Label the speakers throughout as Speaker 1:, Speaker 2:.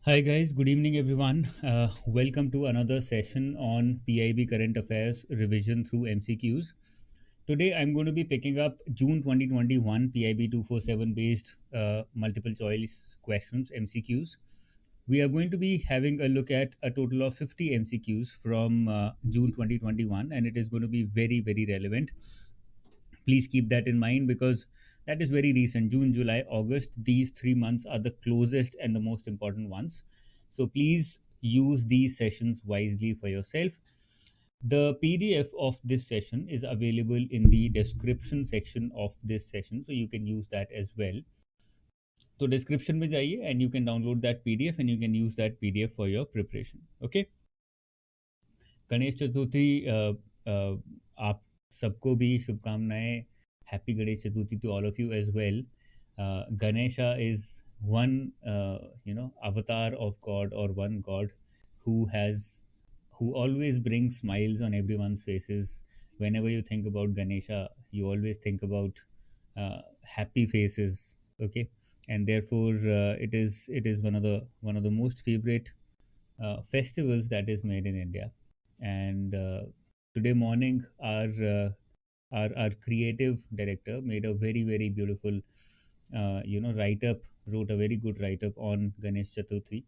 Speaker 1: Hi guys, good evening everyone. Welcome to another session on PIB Current Affairs revision through MCQs. Today I'm going to be picking up June 2021 PIB 247 based multiple choice questions MCQs. We are going to be having a look at a total of 50 MCQs from June 2021, and it is going to be very relevant. Please keep that in mind because that is very recent. June, July, August, these 3 months are the closest and the most important ones. So please use these sessions wisely for yourself. The PDF of this session is available in the description section of this session, so you can use that as well. So description में जाइए and you can download that PDF and you can use that PDF for your preparation. Okay. Ganesh Chaturthi आप सबको भी शुभकामनाएं. Happy Ganesh Chaturthi to all of you as well. Ganesha is one avatar of God, or one god who always brings smiles on everyone's faces. Whenever you think about Ganesha, you always think about happy faces. Okay. And therefore it is one of the most favorite festivals that is made in India. And today morning, our creative director made a very beautiful write up, wrote a very good write up on Ganesh Chaturthi,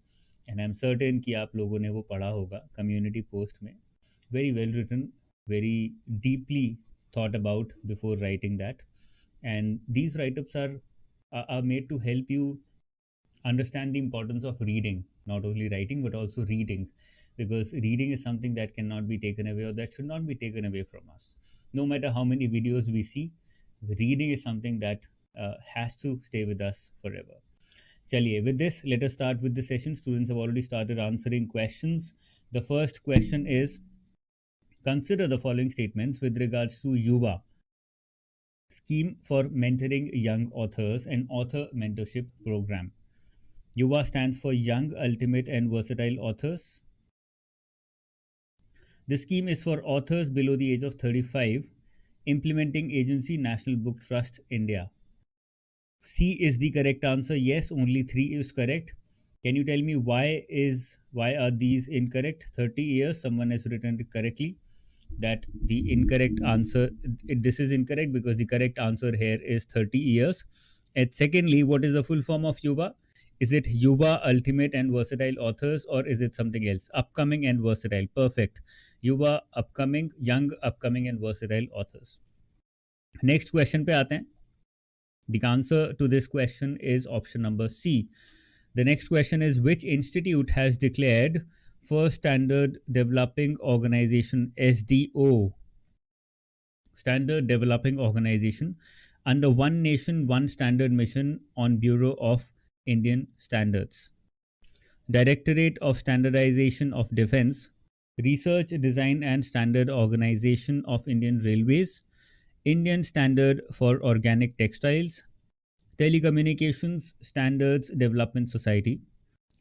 Speaker 1: and I'm certain कि आप लोगों ने वो पढ़ा होगा community post में. Very well written, very deeply thought about before writing that, and these write ups are made to help you understand the importance of reading, not only writing but also reading, because reading is something that cannot be taken away, or that should not be taken away from us. No matter how many videos we see, reading is something that has to stay with us forever. Chaliye, with this, let us start with the session. Students have already started answering questions. The first question is, consider the following statements with regards to Yuva, scheme for mentoring young authors and author mentorship program. Yuva stands for Young, Ultimate, and Versatile Authors. This scheme is for authors below the age of 35. Implementing agency, National Book Trust, India. C is the correct answer. Yes, only 3 is correct. Can you tell me why are these incorrect? 30 years, someone has written it correctly. That the incorrect answer, this is incorrect because the correct answer here is 30 years. And secondly, what is the full form of Yuva? Is it Yuva, Ultimate, and Versatile Authors, or is it something else? Upcoming and Versatile. Perfect. Yuva, upcoming, young, upcoming, and versatile authors. Next question पे आते हैं. The answer to this question is option number C. The next question is, which institute has declared First Standard Developing Organization, SDO, Standard Developing Organization, under One Nation, One Standard mission on Bureau of Indian Standards? Directorate of Standardization of Defense, Research, Design and Standard Organization of Indian Railways, Indian Standard for Organic Textiles, Telecommunications Standards Development Society,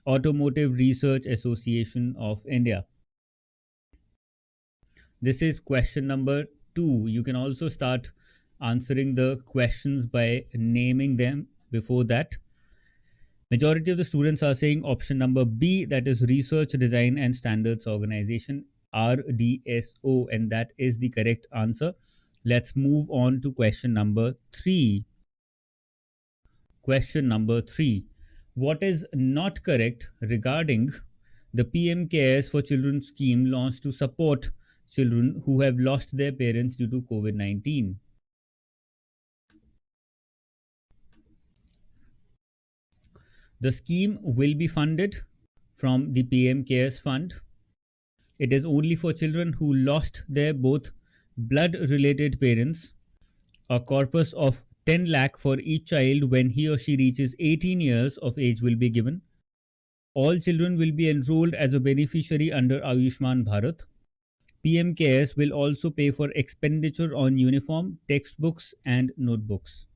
Speaker 1: Automotive Research Association of India. This is question number 2. You can also start answering the questions by naming them before that. Majority of the students are saying option number B, that is Research, Design and Standards Organization, RDSO, and that is the correct answer. Let's move on to question number 3. Question number 3. What is not correct regarding the PM Cares for Children scheme launched to support children who have lost their parents due to COVID 19? The scheme will be funded from the PM Cares Fund. It is only for children who lost their both blood related parents. A corpus of 10 lakh for each child when he or she reaches 18 years of age will be given. All children will be enrolled as a beneficiary under Ayushman Bharat. PM Cares will also pay for expenditure on uniform, textbooks, and notebooks.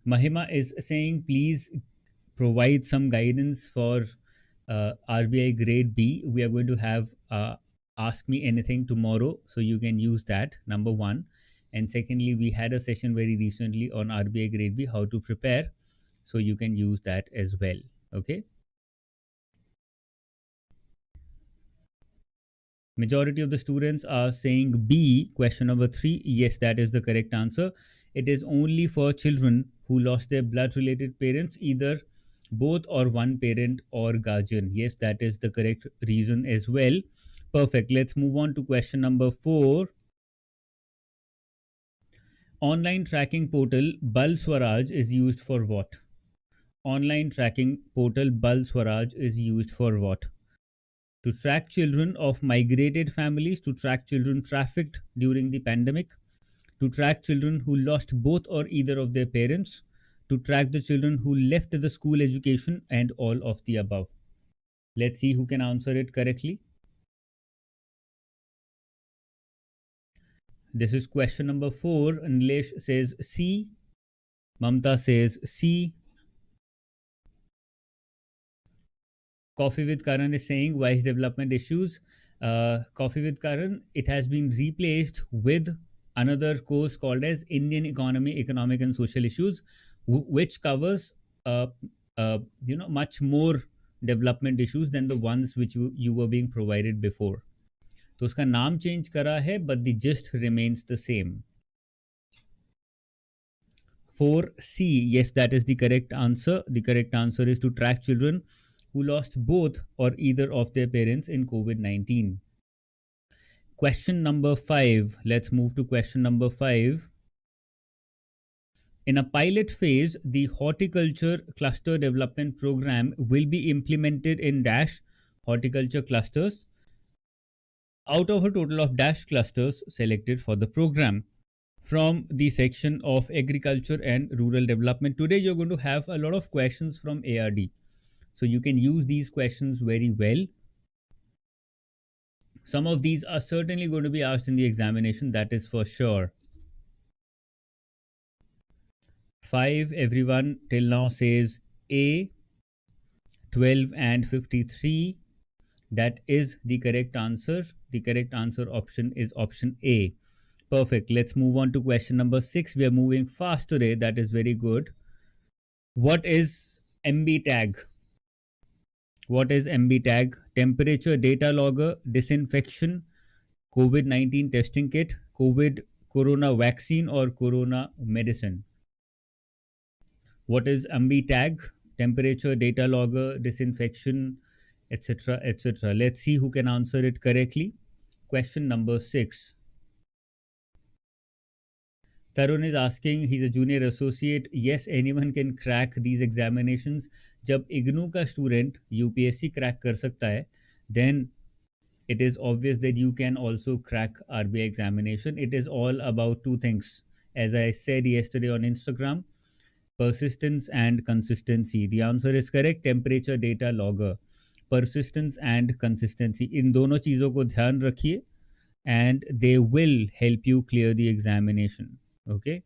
Speaker 1: Mahima is saying, please provide some guidance for RBI Grade B. We are going to have Ask Me Anything tomorrow, so you can use that, number one. And secondly, we had a session very recently on RBI Grade B, how to prepare. So you can use that as well. Okay. Majority of the students are saying B, question number 3. Yes, that is the correct answer. It is only for children who lost their blood related parents, either both or one parent or guardian. Yes, that is the correct reason as well. Perfect. Let's move on to question number 4. Online tracking portal Bal Swaraj is used for what? Online tracking portal Bal Swaraj is used for what? To track children of migrated families, to track children trafficked during the pandemic, to track children who lost both or either of their parents, to track the children who left the school education, and all of the above. Let's see who can answer it correctly. This is question number 4. Nilesh says C. Mamta says C. Coffee with Karan is saying wise development issues. Coffee with Karan, it has been replaced with another course called as Indian Economy, Economic and Social Issues, which covers uh, much more development issues than the ones which you were being provided before. तो उसका नाम change करा है but the gist remains the same. 4C, yes, that is the correct answer. The correct answer is to track children who lost both or either of their parents in COVID 19. Question number 5. Let's move to question number 5. In a pilot phase, the horticulture cluster development program will be implemented in dash horticulture clusters out of a total of dash clusters selected for the program from the section of agriculture and rural development. Today, you're going to have a lot of questions from ARD. So you can use these questions very well. Some of these are certainly going to be asked in the examination, that is for sure. 5, everyone till now says A. 12 and 53. That is the correct answer. The correct answer option is option A. Perfect. Let's move on to question number 6. We are moving fast today. That is very good. What is MB tag? What is MB tag? Temperature data logger, disinfection, COVID 19 testing kit, COVID corona vaccine, or corona medicine? What is MB tag? Temperature data logger, disinfection, etc. etc. Let's see who can answer it correctly. Question number 6. Tarun is asking, he's a junior associate. Yes, anyone can crack these examinations. जब इग्नू का student UPSC crack कर सकता है, then it is obvious that you can also crack RBI examination. It is all about two things. As I said yesterday on Instagram, persistence and consistency. The answer is correct. Temperature data logger, persistence and consistency. इन दोनों चीज़ों को ध्यान रखिए and they will help you clear the examination. Okay,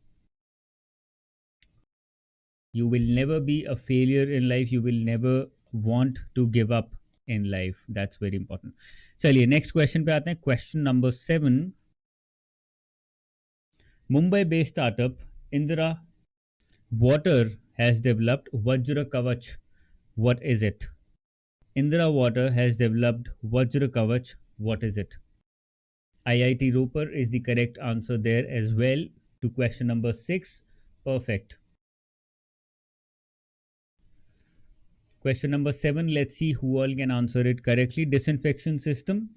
Speaker 1: you will never be a failure in life. You will never want to give up in life. That's very important. चलिए next question पे आते हैं. Question number 7. Mumbai based startup Indra Water has developed Vajra Kavach. What is it? Indra Water has developed Vajra Kavach. What is it? IIT Roper is the correct answer there as well to question number 6. Perfect. Question number 7. Let's see who all can answer it correctly. Disinfection system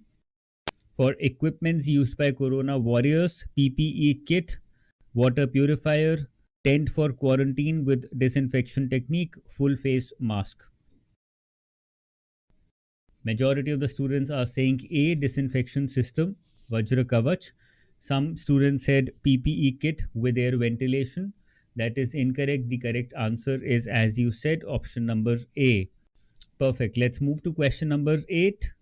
Speaker 1: for equipments used by Corona warriors, PPE kit, water purifier, tent for quarantine with disinfection technique, full face mask. Majority of the students are saying A, disinfection system, Vajra Kavach. Some students said PPE kit with air ventilation. That is incorrect. The correct answer is, as you said, option number A. Perfect. Let's move to question number 8.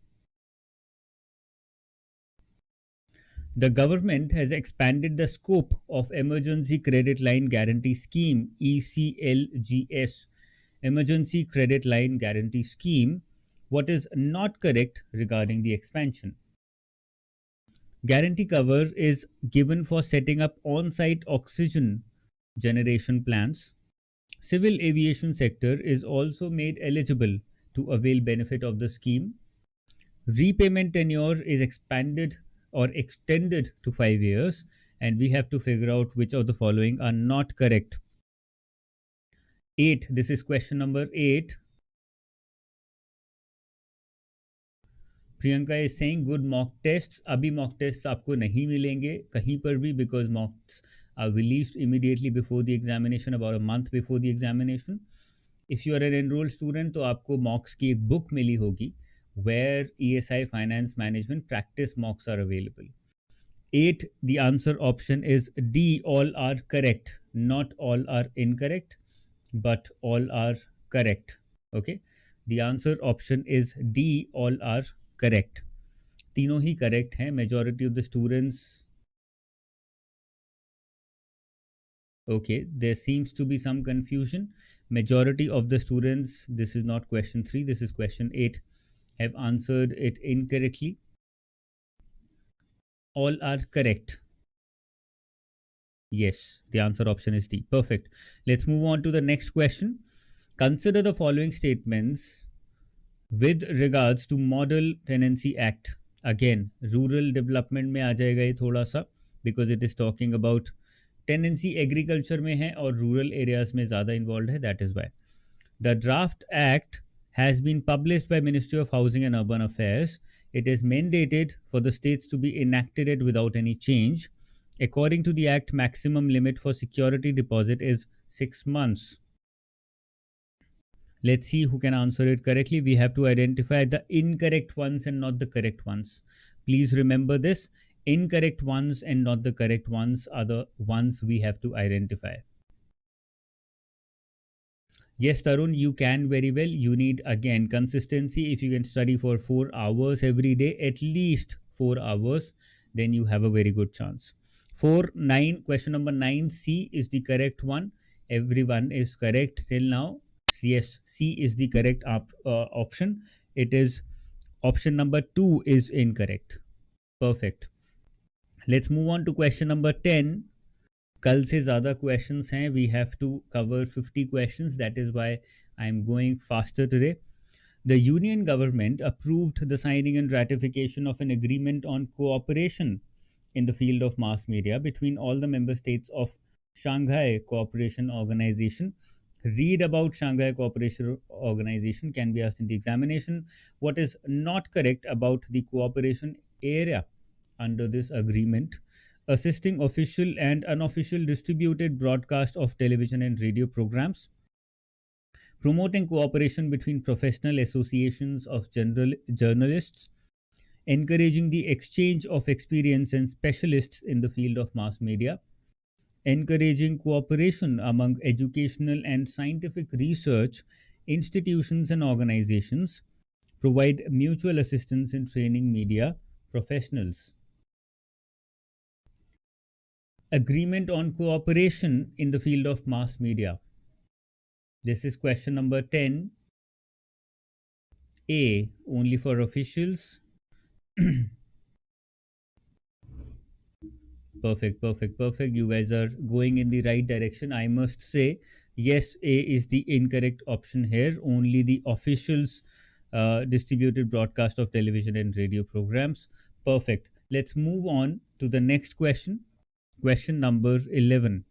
Speaker 1: The government has expanded the scope of Emergency Credit Line Guarantee Scheme, ECLGS. Emergency Credit Line Guarantee Scheme. What is not correct regarding the expansion? Guarantee cover is given for setting up on site oxygen generation plants, Civil aviation sector is also made eligible to avail benefit of the scheme. Repayment tenure is expanded or extended to 5 years, and we have to figure out which of the following are not correct. 8, this is question number 8. Priyanka is saying good mock test. अभी mock test आपको नहीं मिलेंगे कहीं पर भी, because mocks are released immediately before the examination, about a month before the examination. If you are an enrolled student तो आपको मॉक्स की एक बुक मिली होगी where ESI Finance Management practice mocks are available. 8, the answer option is D, all are correct. Not all are incorrect, but all are correct. Okay, the answer option is D, all are correct. तीनों ही correct हैं. Majority of the students. Okay, there seems to be some confusion. Majority of the students, this is not question 3, this is question 8, have answered it incorrectly. All are correct. Yes, the answer option is D. Perfect. Let's move on to the next question. Consider the following statements with regards to Model Tenancy Act. Again, rural development में आ जाएगा ये थोड़ा सा, because it is talking about tenancy agriculture में है और rural areas में ज़्यादा involved है, that is why. The draft act has been published by Ministry of Housing and Urban Affairs. It is mandated for the states to be enacted it without any change. According to the act, maximum limit for security deposit is 6 months. Let's see who can answer it correctly. We have to identify the incorrect ones and not the correct ones. Please remember this. Incorrect ones and not the correct ones are the ones we have to identify. Yes, Tarun, you can very well. You need again consistency. If you can study for 4 hours every day, at least 4 hours, then you have a very good chance. 4, 9, question number 9C is the correct one. Everyone is correct till now. Yes, C is the correct option. It is option number 2 is incorrect. Perfect. Let's move on to question number 10. कल से ज़्यादा questions हैं. We have to cover 50 questions. That is why I'm going faster today. The Union government approved the signing and ratification of an agreement on cooperation in the field of mass media between all the member states of Shanghai Cooperation Organization. Read about Shanghai Cooperation Organization can be asked in the examination. What is not correct about the cooperation area under this agreement? Assisting official and unofficial distributed broadcast of television and radio programs, promoting cooperation between professional associations of journalists, encouraging the exchange of experience and specialists in the field of mass media, encouraging cooperation among educational and scientific research institutions and organizations, provide mutual assistance in training media professionals. Agreement on cooperation in the field of mass media. This is question number 10. A, only for officials. Perfect, perfect, perfect. You guys are going in the right direction. I must say, yes, A is the incorrect option here. Only the officials distributed broadcast of television and radio programs. Perfect. Let's move on to the next question. Question number 11.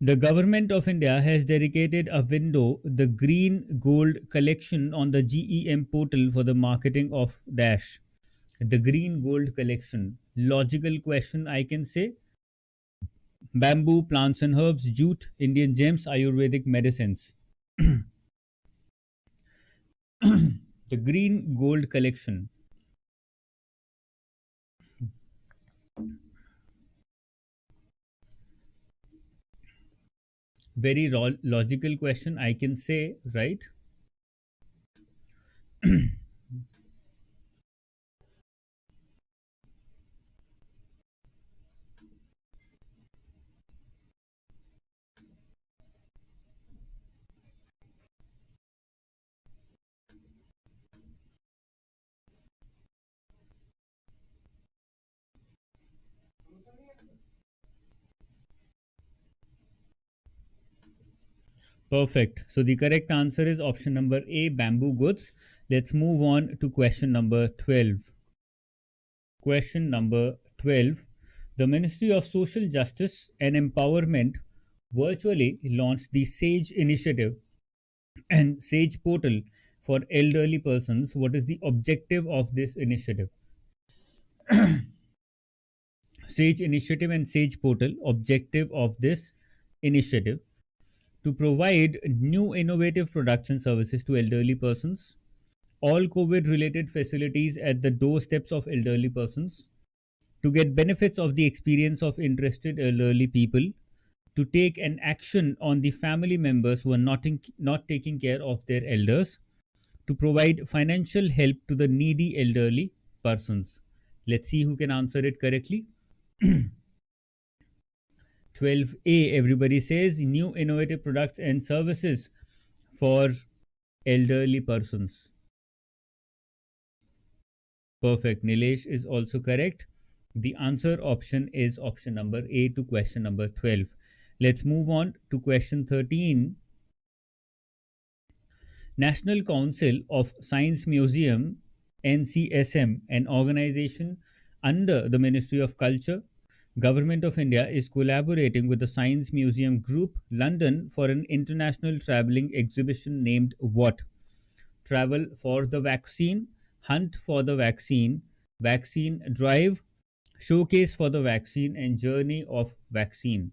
Speaker 1: The Government of India has dedicated a window, the Green Gold Collection, on the GEM portal for the marketing of Dash. The Green Gold Collection. Logical question, I can say. Bamboo, plants and herbs, jute, Indian gems, Ayurvedic medicines. The Green Gold Collection. Very logical question, I can say, right? Perfect. So the correct answer is option number A, bamboo goods. Let's move on to question number 12. Question number 12. The Ministry of Social Justice and Empowerment virtually launched the SAGE initiative and SAGE portal for elderly persons. What is the objective of this initiative? SAGE initiative and SAGE portal, objective of this initiative to provide new innovative products and services to elderly persons, all COVID related facilities at the doorsteps of elderly persons, to get benefits of the experience of interested elderly people, to take an action on the family members who are not taking care of their elders, to provide financial help to the needy elderly persons. Let's see who can answer it correctly. 12A, everybody says new innovative products and services for elderly persons. Perfect. Nilesh is also correct. The answer option is option number A to question number 12. Let's move on to question 13. National Council of Science Museum, NCSM, an organization under the Ministry of Culture, Government of India, is collaborating with the Science Museum Group, London, for an international travelling exhibition named what? Travel for the Vaccine, Hunt for the Vaccine, Vaccine Drive, Showcase for the Vaccine, and Journey of Vaccine.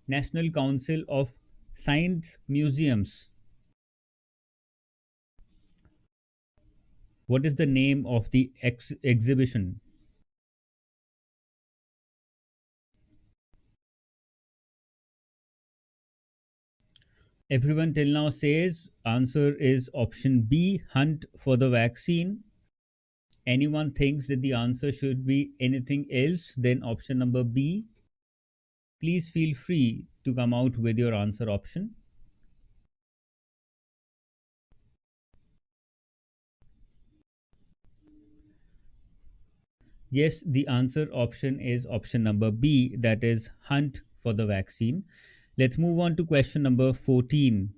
Speaker 1: National Council of Science Museums. What is the name of the exhibition? Everyone till now says answer is option B, Hunt for the Vaccine. Anyone thinks that the answer should be anything else than option number B? Please feel free to come out with your answer option. Yes, the answer option is option number B, that is Hunt for the Vaccine. Let's move on to question number 14.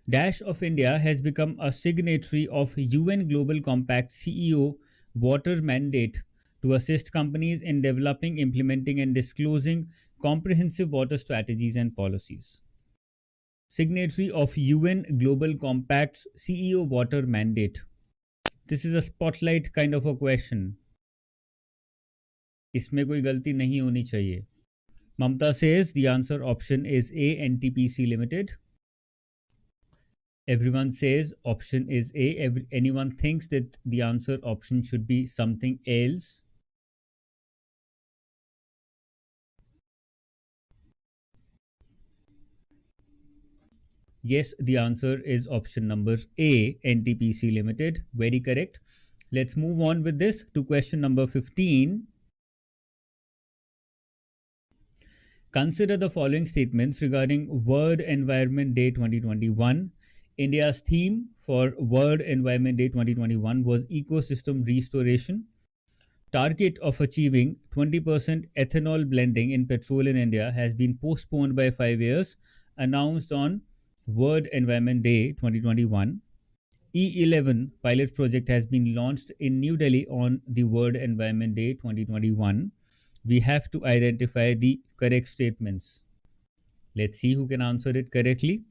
Speaker 1: Dash of India has become a signatory of UN Global Compact CEO Water Mandate to assist companies in developing, implementing, and disclosing comprehensive water strategies and policies. Signatory of UN Global Compact's CEO Water Mandate. This is a spotlight kind of a question. इसमें कोई गलती नहीं होनी चाहिए. Mamta says the answer option is A, NTPC Limited. Everyone says option is A. Anyone thinks that the answer option should be something else? Yes, the answer is option number A, NTPC Limited. Very correct. Let's move on with this to question number 15. Consider the following statements regarding World Environment Day 2021. India's theme for World Environment Day 2021 was ecosystem restoration. Target of achieving 20% ethanol blending in petrol in India has been postponed by 5 years, announced on World Environment Day 2021. E11 pilot project has been launched in New Delhi on the World Environment Day 2021. We have to identify the correct statements. Let's see who can answer it correctly.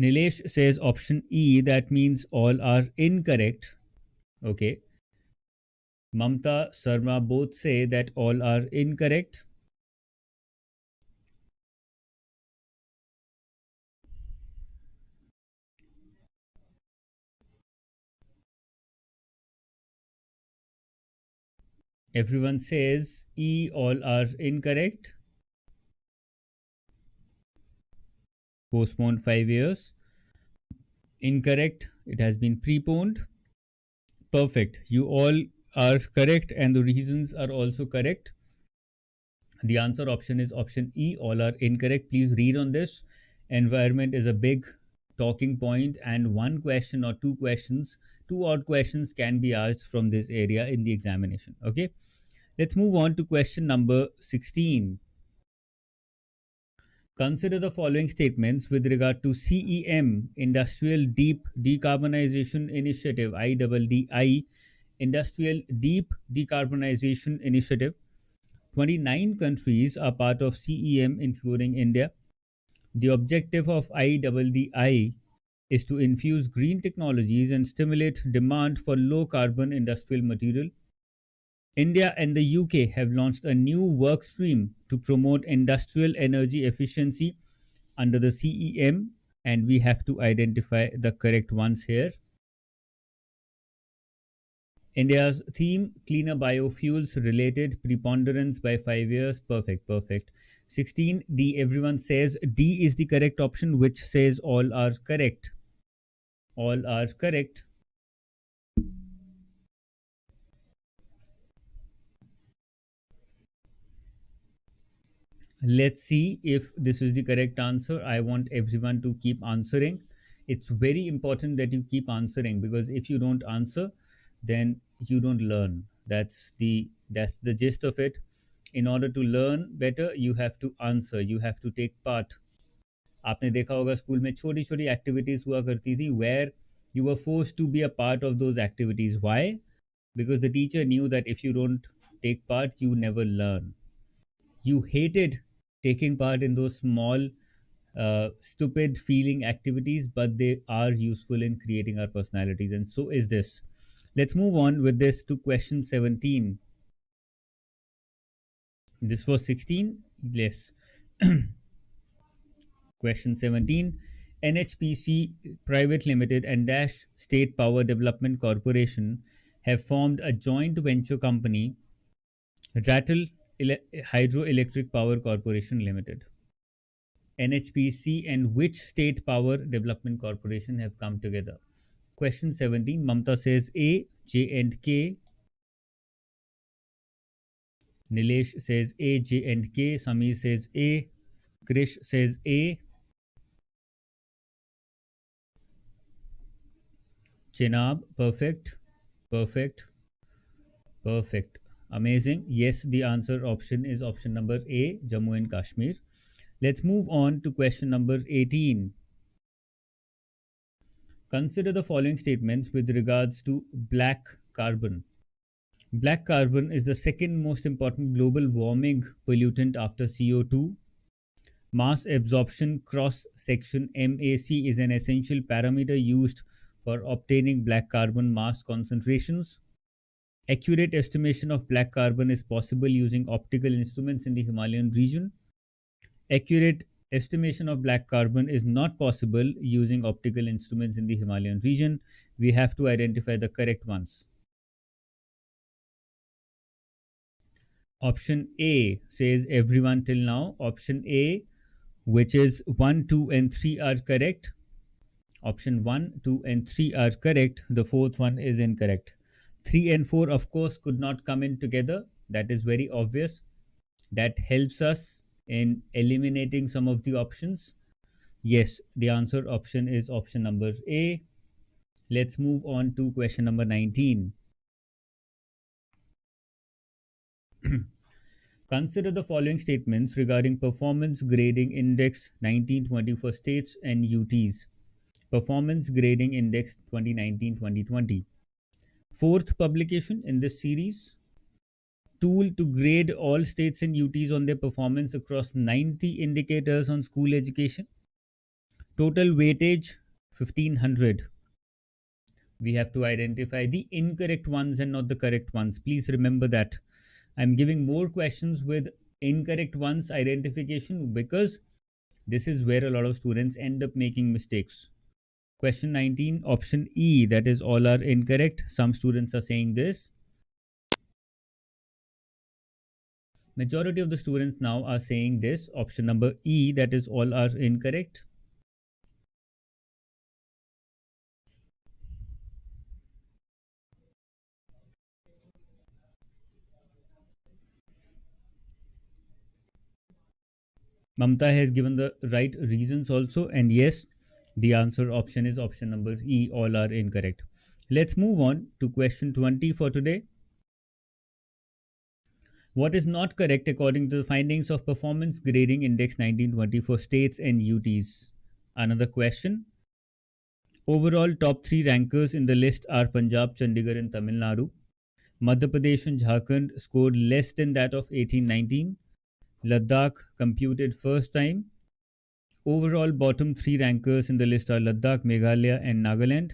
Speaker 1: Nilesh says option E, that means all are incorrect. Okay. Mamta, Sarma both say that all are incorrect. Everyone says E, all are incorrect. Postponed 5 years. Incorrect, it has been preponed. Perfect, you all are correct and the reasons are also correct. The answer option is option E, all are incorrect. Please read on this. Environment is a big talking point, and one question or two questions, two odd questions can be asked from this area in the examination. Okay, let's move on to question number 16. Consider the following statements with regard to CEM, Industrial Deep Decarbonization Initiative, IDDI, Industrial Deep Decarbonization Initiative. 29 countries are part of CEM, including India. The objective of IDDI is to infuse green technologies and stimulate demand for low carbon industrial material. India and the UK have launched a new work stream to promote industrial energy efficiency under the CEM, and we have to identify the correct ones here. India's theme, cleaner biofuels related preponderance by 5 years. Perfect, perfect. 16, the everyone says D is the correct option, which says all are correct. All are correct. Let's see if this is the correct answer. I want everyone to keep answering. It's very important that you keep answering, because if you don't answer, then you don't learn. That's the gist of it. In order to learn better, you have to answer, you have to take part. आपने देखा होगा school में छोटी छोटी activities हुआ करती थी, where you were forced to be a part of those activities. Why? Because the teacher knew that if you don't take part, you never learn. You hated taking part in those small, stupid feeling activities, but they are useful in creating our personalities, and so is this. Let's move on with this to question 17. This was 16. Yes. Question 17. NHPC Private Limited and Dash State Power Development Corporation have formed a joint venture company, Rattle Hydroelectric Power Corporation Limited. NHPC and which state power development corporation have come together? Question 17. Mamta says A, J and K. Nilesh says A, J and K. Samir says A. Krish says A. Chenab, perfect, perfect, perfect. Amazing. Yes, the answer option is option number A, Jammu and Kashmir. Let's move on to question number 18. Consider the following statements with regards to black carbon. Black carbon is the second most important global warming pollutant after CO2. Mass absorption cross section MAC is an essential parameter used for obtaining black carbon mass concentrations. Accurate estimation of black carbon is possible using optical instruments in the Himalayan region. Accurate estimation of black carbon is not possible using optical instruments in the Himalayan region. We have to identify the correct ones. Option A says everyone till now. Option A, which is 1, 2, and 3 are correct. Option 1, 2, and 3 are correct. The fourth one is incorrect. 3 and 4, of course, could not come in together. That is very obvious. That helps us in eliminating some of the options. Yes, the answer option is option number A. Let's move on to question number 19. Consider the following statements regarding Performance Grading Index 1920 for states and UTs. Performance Grading Index 2019-2020. Fourth publication in this series. Tool to grade all states and UTs on their performance across 90 indicators on school education. Total weightage 1500. We have to identify the incorrect ones and not the correct ones. Please remember that. I'm giving more questions with incorrect ones identification, because this is where a lot of students end up making mistakes. Question 19, option E, that is all are incorrect. Some students are saying this. Majority of the students now are saying this, option number E, that is all are incorrect. Mamta has given the right reasons also, and yes, the answer option is option number E, all are incorrect. Let's move on to question 20 for today. What is not correct according to the findings of Performance Grading Index 1920 for states and UTs? Another question. Overall, top three rankers in the list are Punjab, Chandigarh, and Tamil Nadu. Madhya Pradesh and Jharkhand scored less than that of 1819. Ladakh computed first time. Overall, bottom three rankers in the list are Ladakh, Meghalaya, and Nagaland.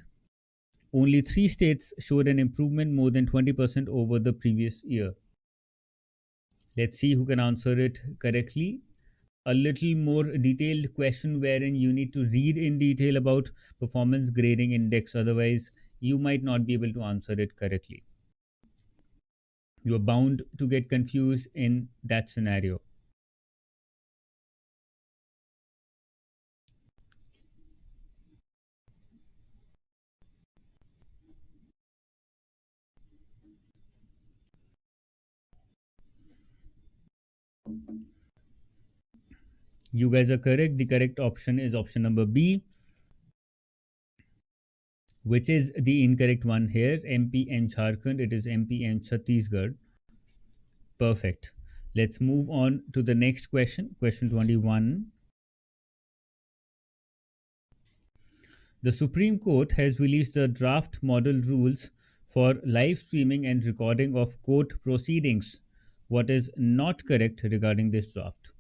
Speaker 1: Only three states showed an improvement more than 20% over the previous year. Let's see who can answer it correctly. A little more detailed question wherein you need to read in detail about performance grading index, otherwise you might not be able to answer it correctly. You are bound to get confused in that scenario. You guys are correct. The correct option is option number B, which is the incorrect one here. MP and Jharkhand, it is MP and Chhattisgarh. Perfect. Let's move on to the next question. Question 21. The Supreme Court has released the draft model rules for live streaming and recording of court proceedings. What is not correct regarding this draft?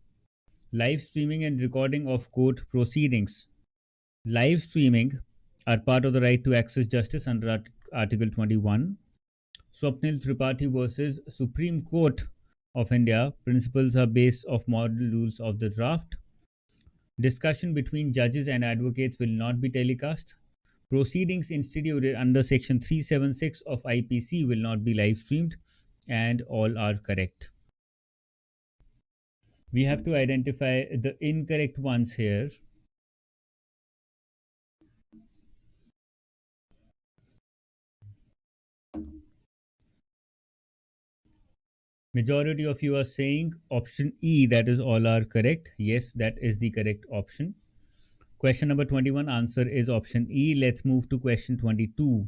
Speaker 1: Live streaming and recording of court proceedings. Live streaming are part of the right to access justice under Article 21. Swapnil Tripathi versus Supreme Court of India. Principles are based of model rules of the draft. Discussion between judges and advocates will not be telecast. Proceedings instituted under Section 376 of IPC will not be live streamed, and all are correct. We have to identify the incorrect ones here. Majority of you are saying option E, that is all are correct. Yes, that is the correct option. Question number 21, answer is option E. Let's move to question 22.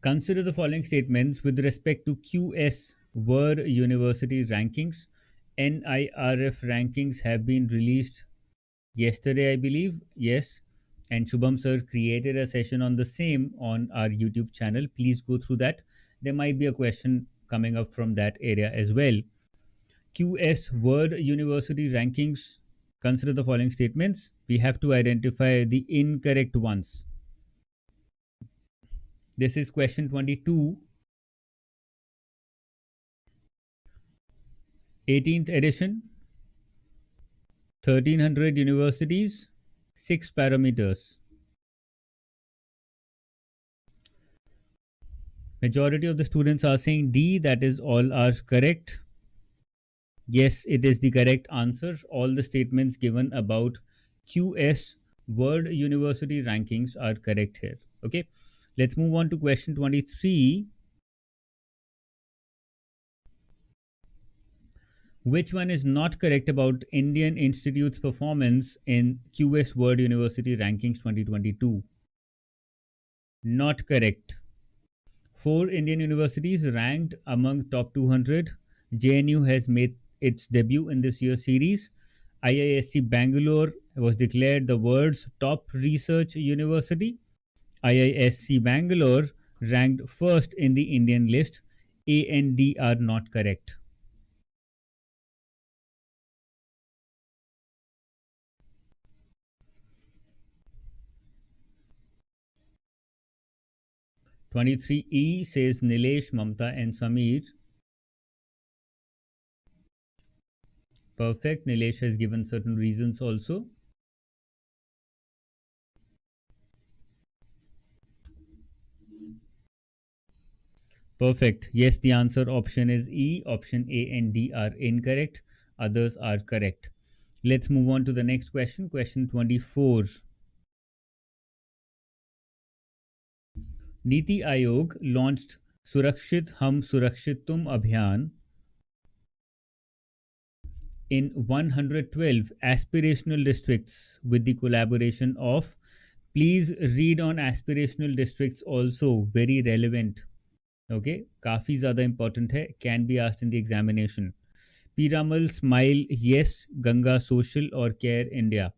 Speaker 1: Consider the following statements with respect to QS World University rankings. NIRF rankings have been released yesterday, I believe. Yes. And Shubham sir created a session on the same on our YouTube channel. Please go through that. There might be a question coming up from that area as well. QS World University rankings. Consider the following statements. We have to identify the incorrect ones. This is question 22. 18th edition. 1300 universities. 6 parameters. Majority of the students are saying D, that is all are correct. Yes, it is the correct answer. All the statements given about QS World University rankings are correct here. Okay, let's move on to question 23. Which one is not correct about Indian Institute's performance in QS World University Rankings 2022? Not correct. 4 Indian universities ranked among top 200. JNU has made its debut in this year's series. IISc Bangalore was declared the world's top research university. IISc Bangalore ranked first in the Indian list. A and D are not correct. (23E) says Nilesh, Mamta, and Sameer. Perfect. Nilesh has given certain reasons also. Perfect. Yes, the answer option is E. Option A and D are incorrect. Others are correct. Let's move on to the next question. Question 24. Niti Aayog launched Surakshit Hum Surakshit Tum Abhiyan in 112 aspirational districts with the collaboration of, please read on aspirational districts also, very relevant. Okay, काफी ज्यादा important है, can be asked in the examination. Piramal, smile, yes, Ganga social और care India.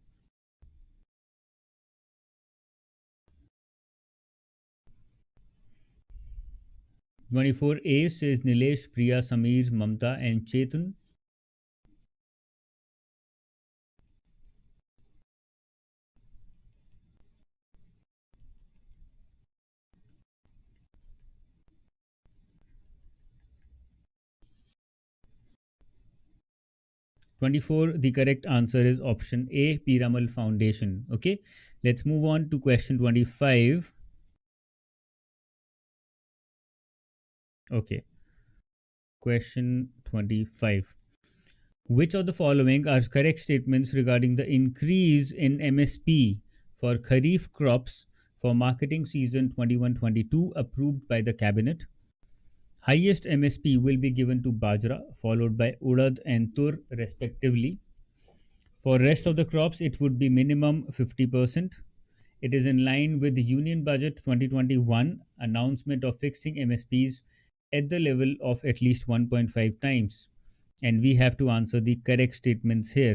Speaker 1: 24A says Nilesh, Priya, Sameer, Mamta, and Chetan. 24, the correct answer is option A, Piramal Foundation. Okay, let's move on to question 25. Okay, question 25. Which of the following are correct statements regarding the increase in MSP for Kharif crops for marketing season 21-22 approved by the cabinet? Highest MSP will be given to Bajra, followed by Urad and Tur, respectively. For rest of the crops, it would be minimum 50%. It is in line with the Union Budget 2021 announcement of fixing MSPs at the level of at least 1.5 times. And we have to answer the correct statements here.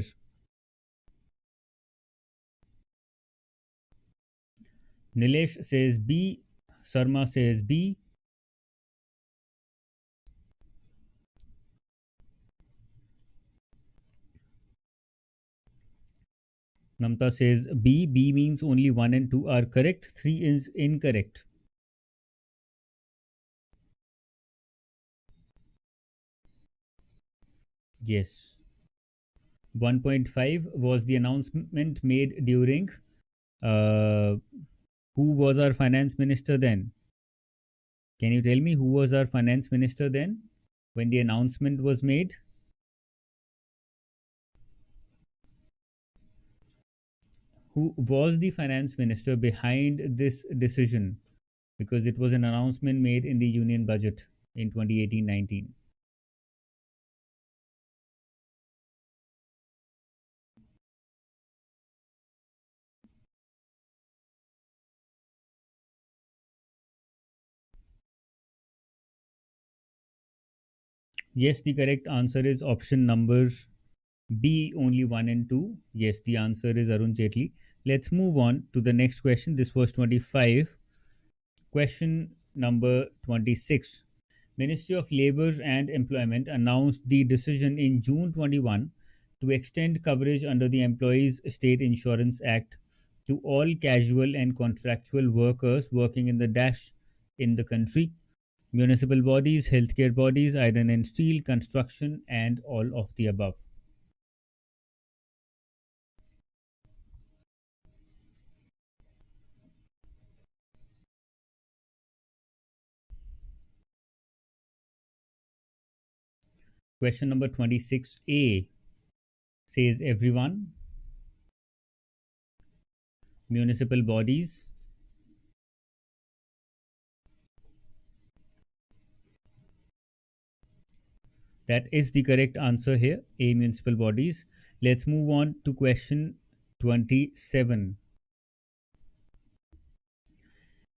Speaker 1: Nilesh says B, Sarma says B, Namta says B. B means only 1 and 2 are correct, 3 is incorrect. Yes. 1.5 was the announcement made during uh, who was our finance minister then? Can you tell me who was our finance minister then when the announcement was made? Who was the finance minister behind this decision? Because it was an announcement made in the union budget in 2018-19. Yes, the correct answer is option numbers B, only 1 and 2. Yes, the answer is Arun Jaitley. Let's move on to the next question. This was 25. Question number 26. Ministry of Labour and Employment announced the decision in June 21 to extend coverage under the Employees State Insurance Act to all casual and contractual workers working in the dash in the country, municipal bodies, healthcare bodies, iron and steel, construction, and all of the above. Question number 26A says everyone, municipal bodies. That is the correct answer here, A, municipal bodies. Let's move on to question 27.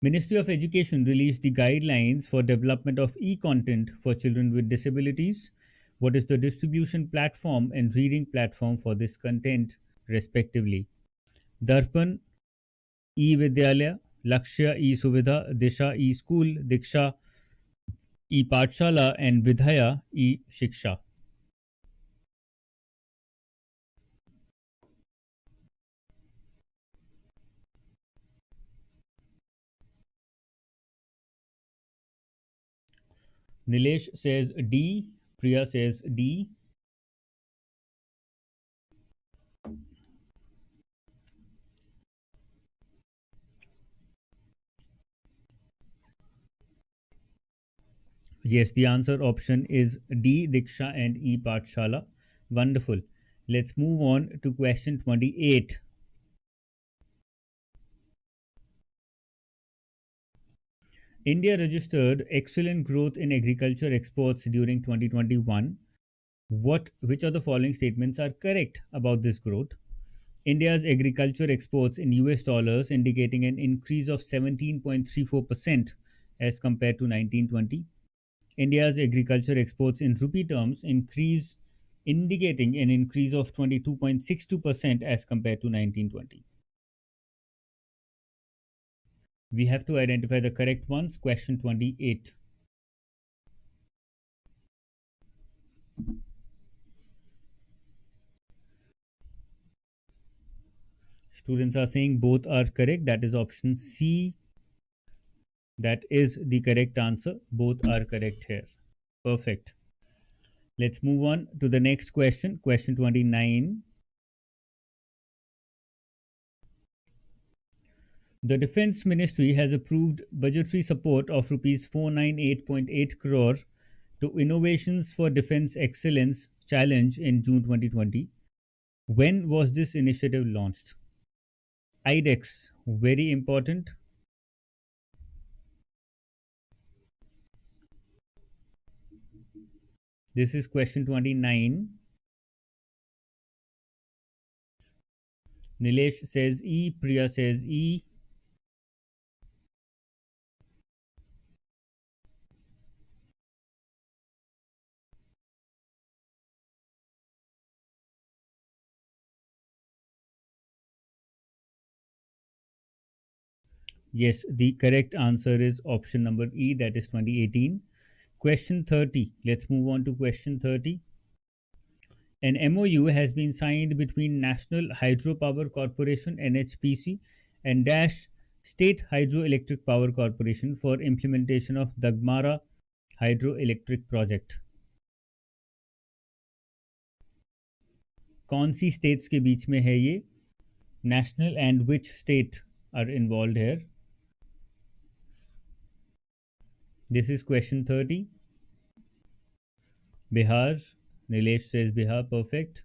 Speaker 1: Ministry of Education released the guidelines for development of e-content for children with disabilities. What is the distribution platform and reading platform for this content, respectively? Darpan, e-Vidyalaya, Lakshya, e-Suvidha, Disha, e-School, Diksha, e-Pathshala, and Vidhaya, e-Shiksha. Nilesh says D. Priya says D. Yes, the answer option is D. Diksha and E. Pathshala. Wonderful. Let's move on to question 28. India registered excellent growth in agriculture exports during 2021. Which of the following statements are correct about this growth? India's agriculture exports in US dollars indicating an increase of 17.34% as compared to 1920. India's agriculture exports in rupee terms increase, indicating an increase of 22.62% as compared to 1920. We have to identify the correct ones. Question 28. Students are saying both are correct. That is option C. That is the correct answer. Both are correct here. Perfect. Let's move on to the next question. Question 29. The Defence Ministry has approved budgetary support of rupees 498.8 crore to Innovations for Defence Excellence Challenge in June 2020. When was this initiative launched? IDEX, very important. This is question 29. Nilesh says E, Priya says E. Yes, the correct answer is option number E, that is 2018. Question 30. Let's move on to question 30. An MOU has been signed between National Hydropower Corporation NHPC and Dash State Hydroelectric Power Corporation for implementation of Dagmara Hydroelectric Project. कौन सी states के बीच में है ये? National and which state are involved here? This is question 30. Bihar. Nilesh says Bihar. Perfect.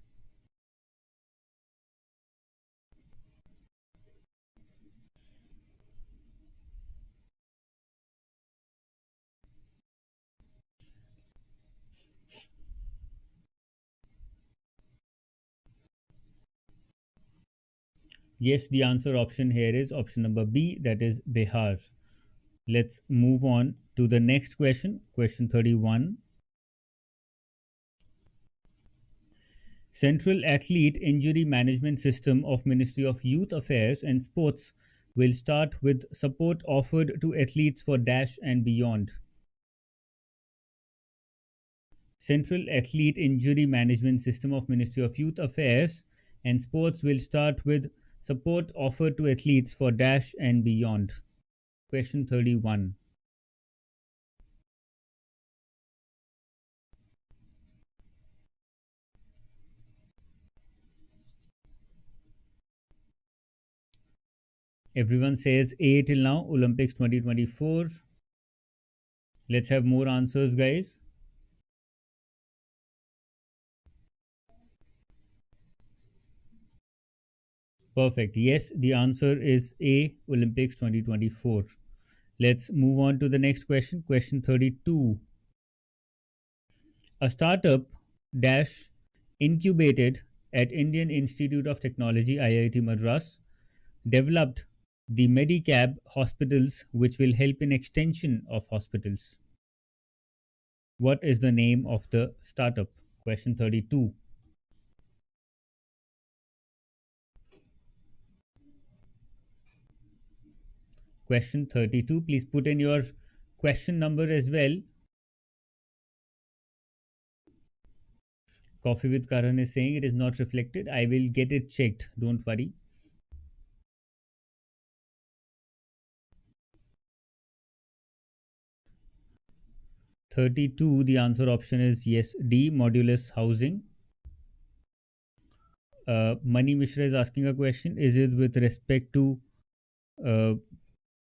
Speaker 1: Yes, the answer option here is option number B, that is Bihar. Let's move on to the next question. Question 31. Central Athlete Injury Management System of Ministry of Youth Affairs and Sports will start with support offered to athletes for Dash and beyond. Central Athlete Injury Management System of Ministry of Youth Affairs and Sports will start with support offered to athletes for Dash and beyond. Question 31. Everyone says A till now, Olympics 2024. Let's have more answers, guys. Perfect. Yes, the answer is A, Olympics 2024. Let's move on to the next question. Question 32. A startup Dash Incubated at Indian Institute of Technology IIT Madras developed the Medicab hospitals, which will help in extension of hospitals. What is the name of the startup? Question 32. Question 32. Please put in your question number as well. Coffee with Karan is saying it is not reflected. I will get it checked. Don't worry. 32, the answer option is yes, D, modulus housing. Mani Mishra is asking a question. Is it with respect to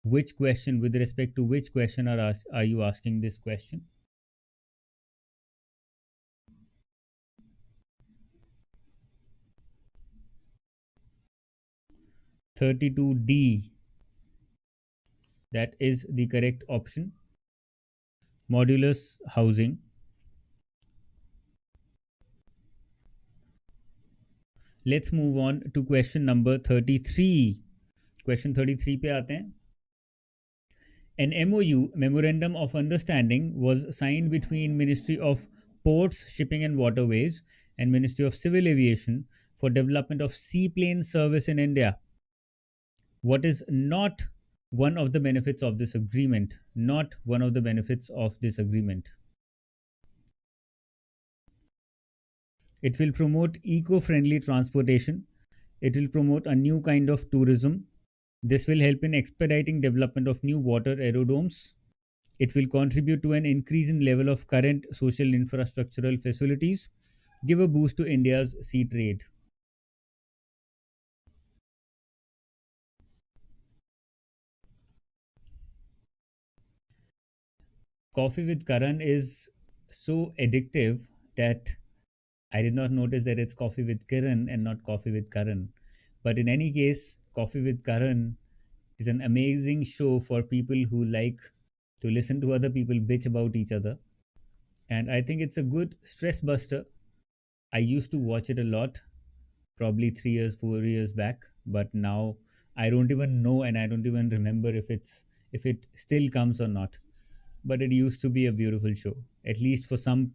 Speaker 1: which question? With respect to which question are you asking this question? (32D). That is the correct option. Modulus housing. Let's move on to question number 33. Question 33 पे आते हैं. An MOU, Memorandum of Understanding, was signed between Ministry of Ports, Shipping and Waterways and Ministry of Civil Aviation for development of seaplane service in India. What is not one of the benefits of this agreement? Not one of the benefits of this agreement. It will promote eco-friendly transportation. It will promote a new kind of tourism. This will help in expediting development of new water aerodomes. It will contribute to an increase in level of current social infrastructural facilities, give a boost to India's sea trade. Coffee with Karan is so addictive that I did not notice that it's Coffee with Kiran and not Coffee with Karan. But in any case, Coffee with Karan is an amazing show for people who like to listen to other people bitch about each other. And I think it's a good stress buster. I used to watch it a lot, probably 3 years, 4 years back, but now I don't even know and I don't even remember if it still comes or not. But it used to be a beautiful show. At least for some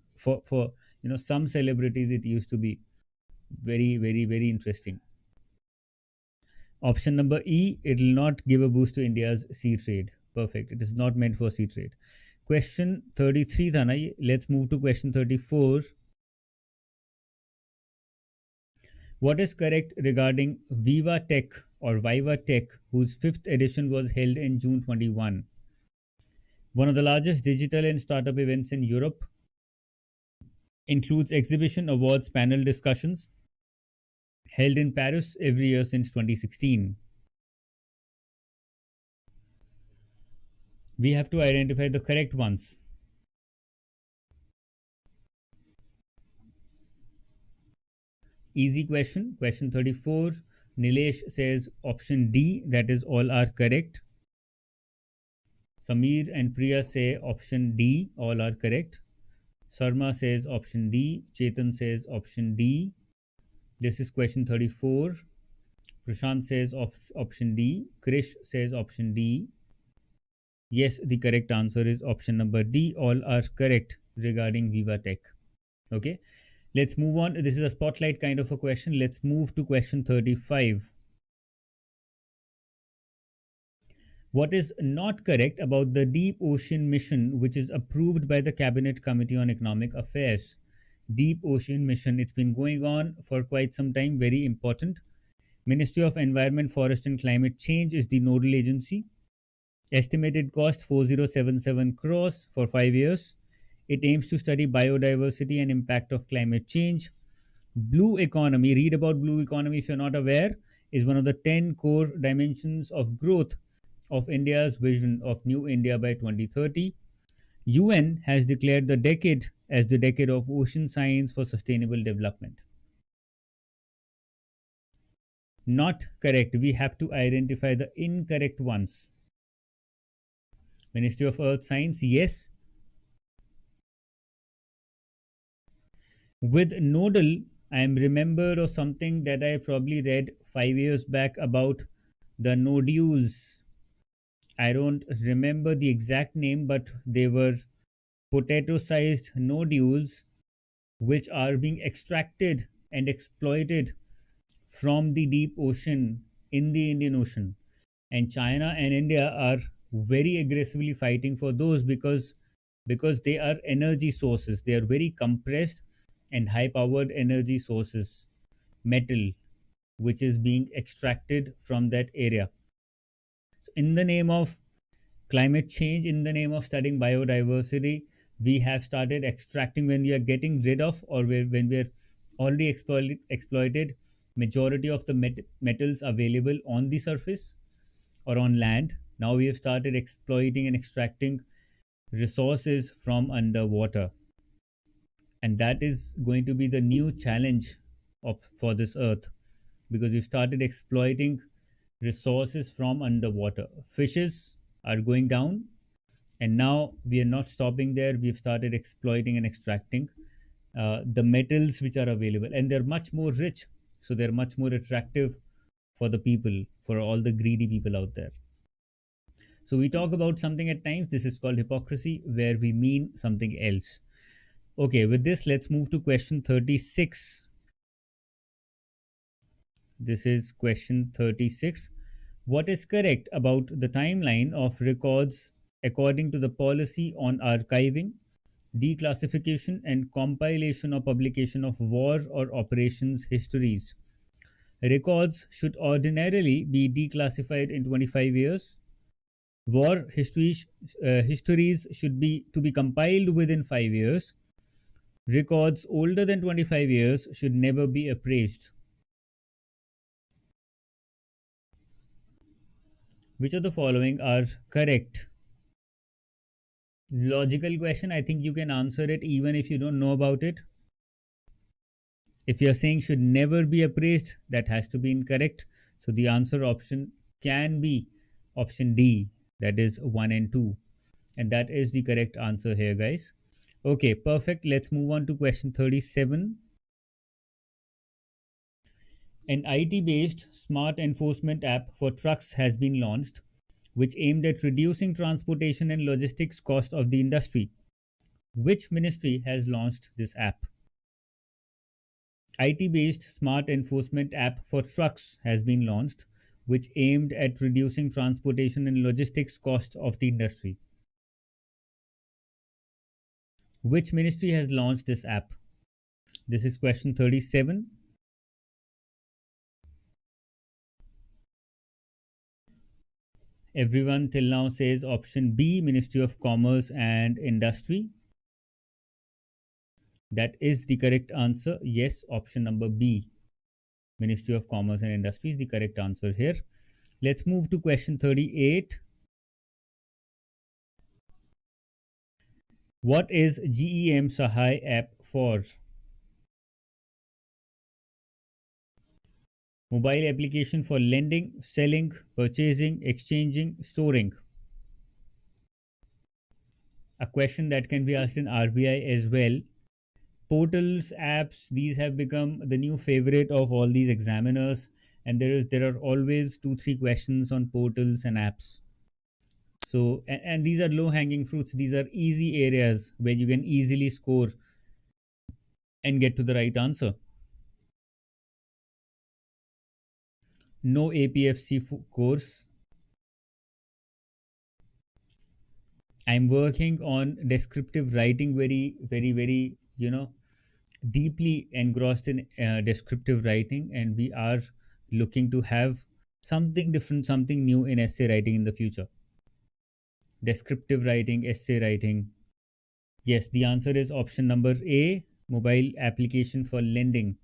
Speaker 1: celebrities, it used to be very, very, very interesting. Option number E, it will not give a boost to India's sea trade. Perfect. It is not meant for sea trade. Question 33, Tanai. Let's move to question 34. What is correct regarding Viva Tech or Viva Tech, whose fifth edition was held in June 21? One of the largest digital and startup events in Europe, includes exhibition, awards, panel discussions, held in Paris every year since 2016. We have to identify the correct ones. Easy question. Question 34. Nilesh says option D, that is all are correct. Samir and Priya say option D, all are correct. Sarma says option D. Chetan says option D. This is question 34. Prashant says option D. Krish says option D. Yes, the correct answer is option number D. All are correct regarding Viva Tech. Okay, let's move on. This is a spotlight kind of a question. Let's move to question 35. What is not correct about the Deep Ocean Mission, which is approved by the Cabinet Committee on Economic Affairs? Deep Ocean Mission, it's been going on for quite some time, very important. Ministry of Environment, Forest and Climate Change is the nodal agency. Estimated cost 4077 crores for 5 years. It aims to study biodiversity and impact of climate change. Blue economy, read about blue economy if you're not aware, is one of the 10 core dimensions of growth of India's vision of New India by 2030. UN has declared the decade as the decade of ocean science for sustainable development. Not correct. We have to identify the incorrect ones. Ministry of Earth Science, yes. With nodal, I am remember of something that I probably read 5 years back about the nodules. I don't remember the exact name, but they were potato sized nodules which are being extracted and exploited from the deep ocean in the Indian Ocean. And China and India are very aggressively fighting for those because they are energy sources. They are very compressed and high powered energy sources, metal, which is being extracted from that area. So in the name of climate change, in the name of studying biodiversity, we have started extracting when we are getting rid of or when we are already exploited majority of the metals available on the surface or on land. Now we have started exploiting and extracting resources from underwater, and that is going to be the new challenge of for this earth, because we've started exploiting resources from underwater. Fishes are going down, and now we are not stopping there. We've started exploiting and extracting the metals which are available, and they're much more rich, so they're much more attractive for the people, for all the greedy people out there. So we talk about something at times. This is called hypocrisy, where we mean something else. Okay, with this, let's move to question 36. This is question 36. What is correct about the timeline of records according to the policy on archiving, declassification, and compilation or publication of war or operations histories? Records should ordinarily be declassified in 25 years. War histories should be to be compiled within 5 years. Records older than 25 years should never be appraised. Which of the following are correct? Logical question. I think you can answer it even if you don't know about it. If you're saying should never be appraised, that has to be incorrect. So the answer option can be option D, that is 1 and 2. And that is the correct answer here, guys. Okay, perfect. Let's move on to question 37. An IT based smart enforcement app for trucks has been launched, which aimed at reducing transportation and logistics cost of the industry. Which ministry has launched this app? IT based smart enforcement app for trucks has been launched, which aimed at reducing transportation and logistics cost of the industry. Which ministry has launched this app? This is question 37. Everyone till now says option B, Ministry of Commerce and Industry. That is the correct answer. Yes, option number B, Ministry of Commerce and Industry is the correct answer here. Let's move to question 38. What is GEM Sahai app for? Mobile application for lending, selling, purchasing, exchanging, storing. A question that can be asked in RBI as well. Portals, apps, these have become the new favorite of all these examiners, and there are always 2 3 questions on portals and apps. So and these are low hanging fruits. These are easy areas where you can easily score and get to the right answer. No APFC course. I'm working on descriptive writing, very, deeply engrossed in descriptive writing, and we are looking to have something different, something new in essay writing in the future. Descriptive writing, essay writing. Yes, the answer is option number A, mobile application for lending.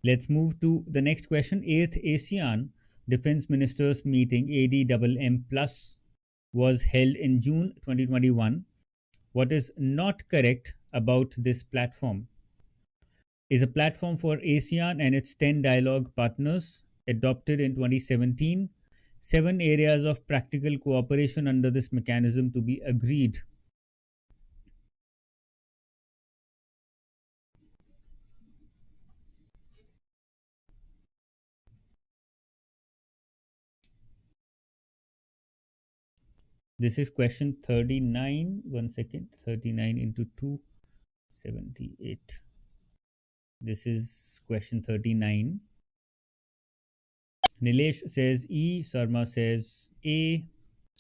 Speaker 1: Let's move to the next question. 8th ASEAN Defense Ministers Meeting ADMM Plus was held in June 2021. What is not correct about this platform? Is a platform for ASEAN and its 10 dialogue partners, adopted in 2017. 7 areas of practical cooperation under this mechanism to be agreed. This is question 39. 1 second. 39 into 2, 78. This is question 39. Nilesh says E, Sarma says A,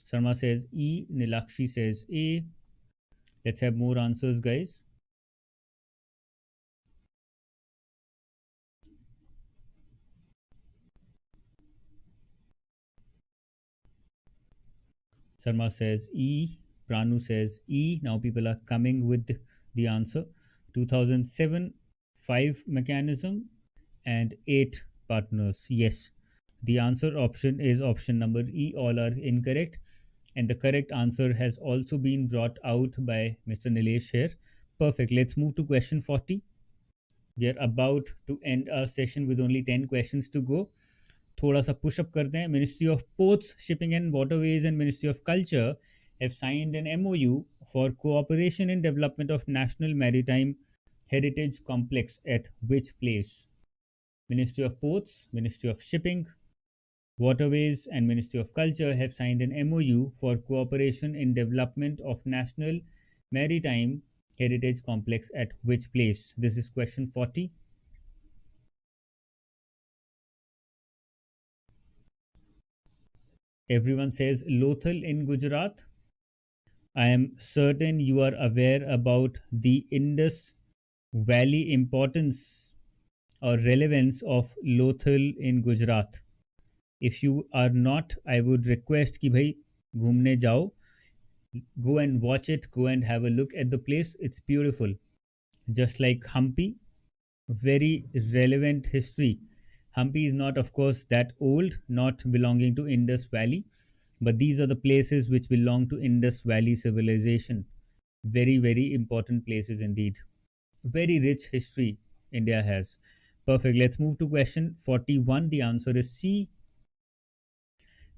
Speaker 1: Sarma says E, Nilakshi says A. Let's have more answers, guys. Sarma says E, Pranu says E. Now people are coming with the answer. 2007, 5 mechanism and 8 partners. Yes, the answer option is option number E. All are incorrect. And the correct answer has also been brought out by Mr. Nilesh here. Perfect. Let's move to question 40. We are about to end our session with only 10 questions to go. थोड़ा सा pushup करते हैं. Ministry of Ports, Shipping and Waterways and Ministry of Culture have signed an MOU for cooperation in development of National Maritime Heritage Complex at which place? Ministry of Ports, Ministry of Shipping, Waterways and Ministry of Culture have signed an MOU for cooperation in development of National Maritime Heritage Complex at which place? This is question 40. Everyone says Lothal in Gujarat. I am certain you are aware about the Indus Valley importance or relevance of Lothal in Gujarat. If you are not, I would request कि भाई घूमने जाओ, go and watch it, go and have a look at the place. It's beautiful. Just like Hampi, very relevant history. Hampi is not, of course, that old, not belonging to Indus Valley, but these are the places which belong to Indus Valley civilization. Very, very important places indeed. Very rich history India has. Perfect. Let's move to question 41. The answer is C.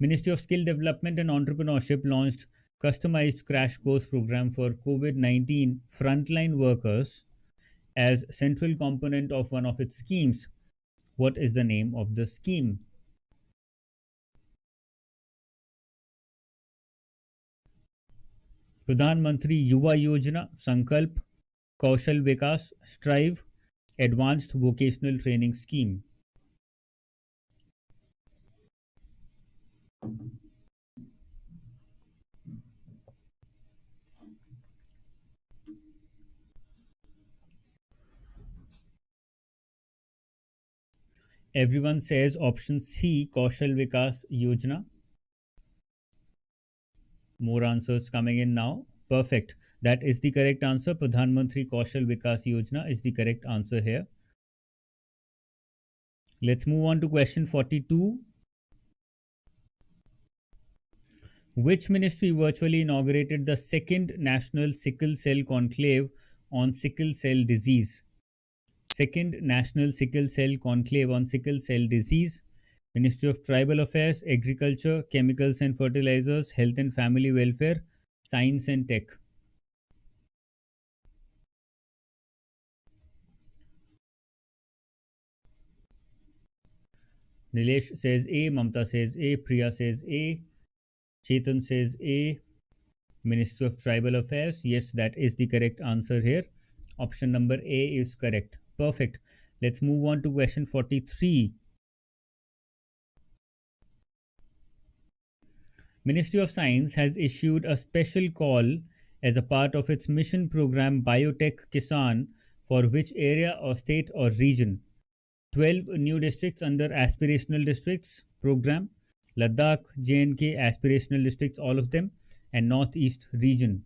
Speaker 1: Ministry of Skill Development and Entrepreneurship launched customized crash course program for COVID-19 frontline workers as central component of one of its schemes. What is the name of the scheme? Pradhan Mantri Yuva Yojana, Sankalp, Kaushal Vikas, Strive, Advanced Vocational Training Scheme. Everyone says option C, Kaushal Vikas Yojana. More answers coming in now. Perfect. That is the correct answer. Pradhan Mantri Kaushal Vikas Yojana is the correct answer here. Let's move on to question 42. Which ministry virtually inaugurated the second National Sickle Cell Conclave on sickle cell disease? Second National Sickle Cell Conclave on sickle cell disease. Ministry of Tribal Affairs, Agriculture, Chemicals and Fertilizers, Health and Family Welfare, Science and Tech. Nilesh says A, Mamta says A, Priya says A, Chetan says A. Ministry of Tribal Affairs. Yes, that is the correct answer here. Option number A is correct. Perfect. Let's move on to question 43. Ministry of Science has issued a special call as a part of its mission program Biotech Kisan for which area or state or region? 12 new districts under aspirational districts program, Ladakh, J&K aspirational districts, all of them, and Northeast region.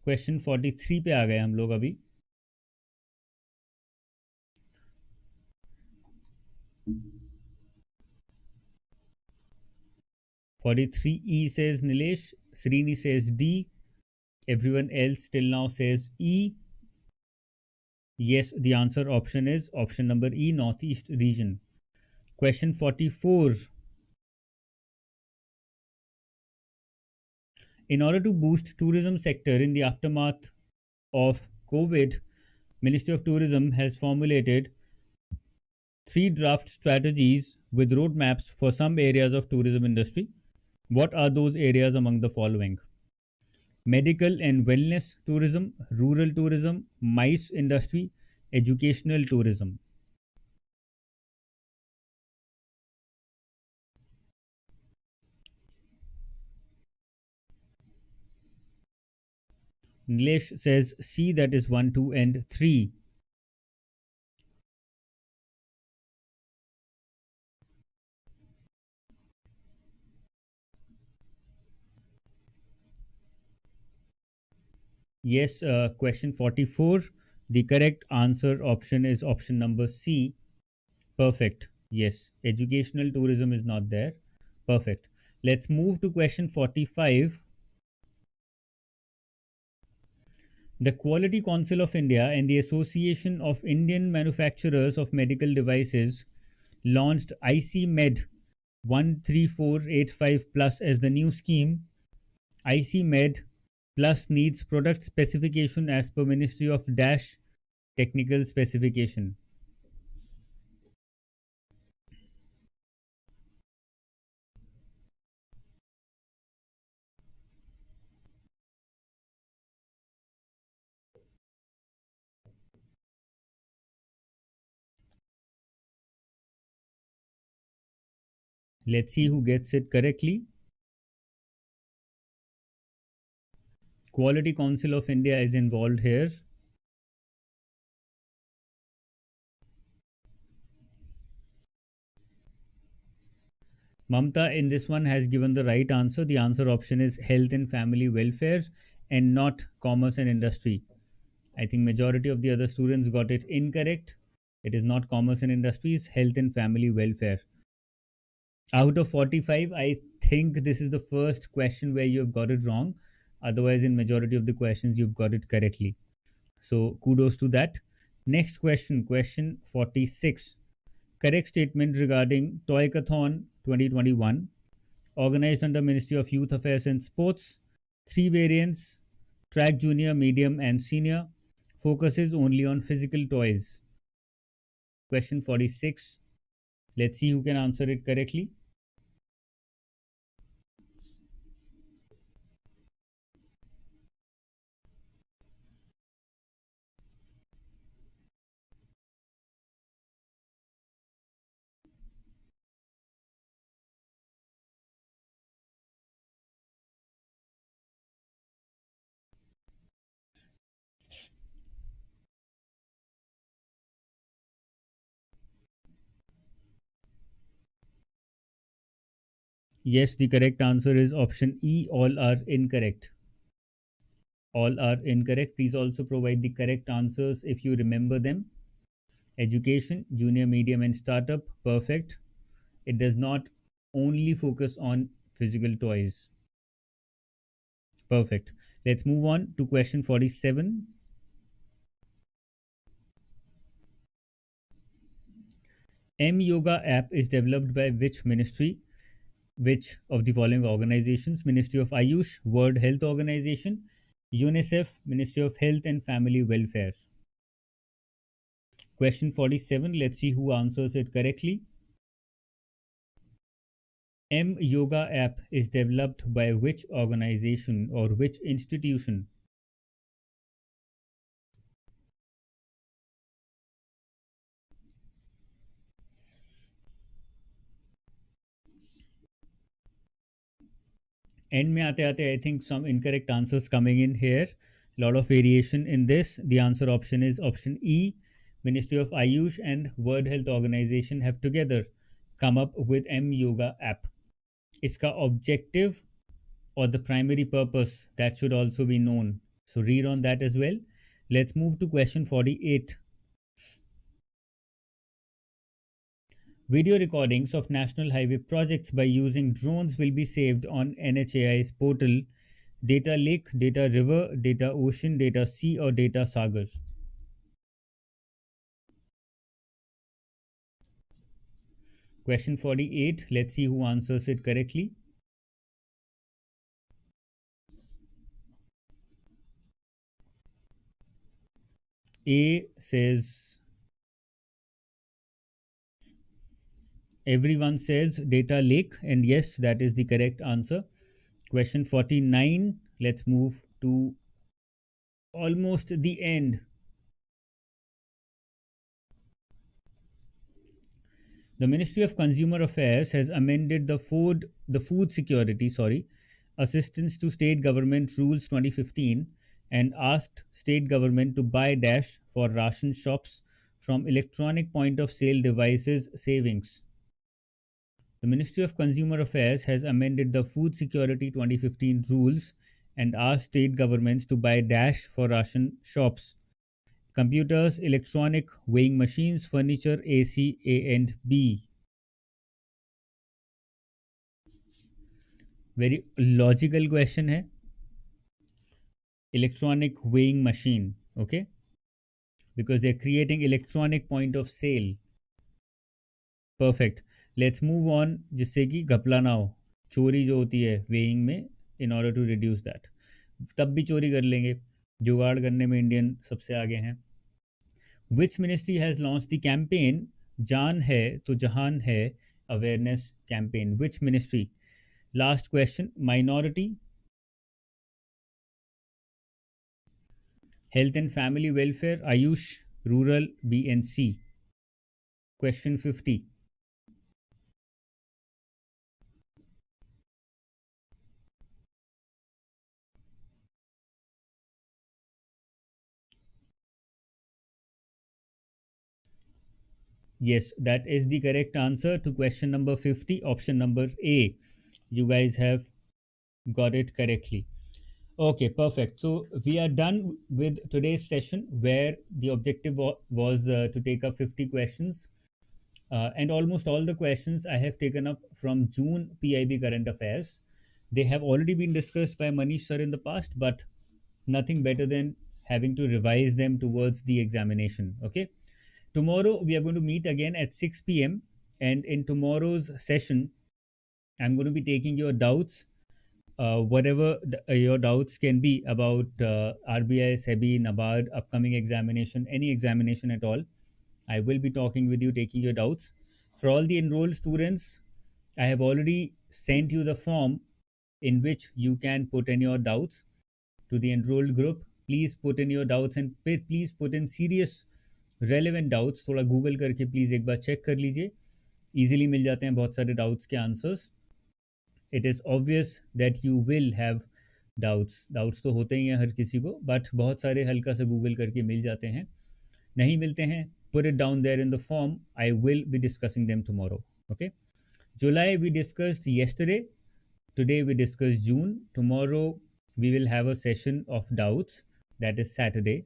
Speaker 1: Question 43 पे आ गए हम लोग अभी. 43E says Nilesh, Srini says D, everyone else till now says E. Yes, the answer option is option number E, Northeast region. Question 44. In order to boost tourism sector in the aftermath of COVID, Ministry of Tourism has formulated 3 draft strategies with roadmaps for some areas of tourism industry. What are those areas among the following? Medical and wellness tourism, rural tourism, MICE industry, educational tourism. Nilesh says C, that is 1, 2, and 3. Yes, question 44. The correct answer option is option number C. Perfect. Yes, educational tourism is not there. Perfect. Let's move to question 45. The Quality Council of India and the Association of Indian Manufacturers of Medical Devices launched IC Med 13485 Plus as the new scheme. IC Med Plus needs product specification as per Ministry of Dash technical specification. Let's see who gets it correctly. Quality Council of India is involved here. Mamta in this one has given the right answer. The answer option is health and family welfare and not commerce and industry. I think majority of the other students got it incorrect. It is not commerce and industries, health and family welfare. Out of 45, I think this is the first question where you have got it wrong. Otherwise, in majority of the questions, you've got it correctly. So kudos to that. Next question, question 46. Correct statement regarding Toycathon 2021, organized under Ministry of Youth Affairs and Sports. Three variants: track junior, medium, and senior. Focuses only on physical toys. Question 46. Let's see who can answer it correctly. Yes, the correct answer is option E. All are incorrect. All are incorrect. Please also provide the correct answers if you remember them. Education, junior, medium, and startup. Perfect. It does not only focus on physical toys. Perfect. Let's move on to question 47. M Yoga app is developed by which ministry? Which of the following organizations? Ministry of Ayush, World Health Organization, UNICEF, Ministry of Health and Family Welfare. Question 47. Let's see who answers it correctly. M Yoga app is developed by which organization or which institution? End में आते आते I think some incorrect answers coming in here. Lot of variation in this. The answer option is option E. Ministry of Ayush and World Health Organization have together come up with M Yoga app. इसका objective or the primary purpose that should also be known. So read on that as well. Let's move to question 48. Video recordings of national highway projects by using drones will be saved on NHAI's portal. Data lake, data river, data ocean, data sea, or data sagar. Question 48. Let's see who answers it correctly. A says, everyone says data lake, and yes, that is the correct answer. Question 49. Let's move to almost the end. The Ministry of Consumer Affairs has amended the food security assistance to state government rules 2015 and asked state government to buy dash for ration shops from electronic point of sale devices savings. The Ministry of Consumer Affairs has amended the food security 2015 rules and asked state governments to buy dash for ration shops: computers, electronic weighing machines, furniture, AC, A and B. Very logical question है. Electronic weighing machine, okay? Because they're creating electronic point of sale. Perfect. Let's move on जिससे कि घपला ना हो. चोरी जो होती है weighing में, in order to reduce that. तब भी चोरी कर लेंगे. जुगाड़ करने में इंडियन सबसे आगे हैं. Which ministry has launched the campaign जान है तो जहान है awareness campaign? Which ministry? Last question. Minority, health and family welfare, Ayush, rural, B and C. Question 50. Yes, that is the correct answer to question number 50, option number A. You guys have got it correctly. Okay, perfect. So we are done with today's session where the objective was to take up 50 questions. And almost all the questions I have taken up from June PIB current affairs. They have already been discussed by Manish sir in the past, but nothing better than having to revise them towards the examination. Okay. Tomorrow we are going to meet again at 6 p.m. And in tomorrow's session, I'm going to be taking your doubts, whatever your doubts can be about RBI, SEBI, NABARD, upcoming examination, any examination at all. I will be talking with you, taking your doubts. For all the enrolled students, I have already sent you the form in which you can put in your doubts to the enrolled group. Please put in your doubts and please put in serious relevant doubts. थोड़ा Google करके please एक बार check कर लीजिए. Easily मिल जाते हैं बहुत सारे doubts के answers. It is obvious that you will have doubts तो होते ही हैं हर किसी को, but बहुत सारे हल्का सा गूगल करके मिल जाते हैं. नहीं मिलते हैं, put it down there in the form. I will be discussing them tomorrow. Okay. July we discussed yesterday. Today we discussed June. Tomorrow we will have a session of doubts. That is Saturday.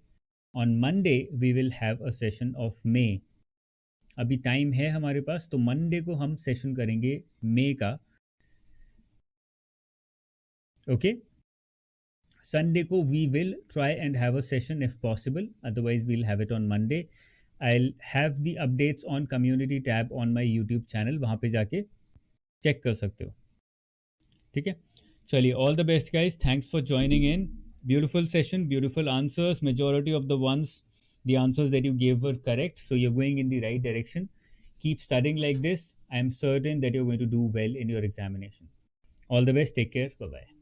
Speaker 1: On Monday we will have a session of May. अभी time है हमारे पास, तो Monday को हम session करेंगे मई का. Okay. Sunday ko we will try and have a session if possible. Otherwise, we'll have it on Monday. I'll have the updates on community tab on my YouTube channel. वहाँ पे जाके check कर सकते हो. ठीक है. चलिए, all the best guys. Thanks for joining in. Beautiful session, beautiful answers. Majority of the answers that you gave were correct. So you're going in the right direction. Keep studying like this. I'm certain that you're going to do well in your examination. All the best. Take care. Bye bye.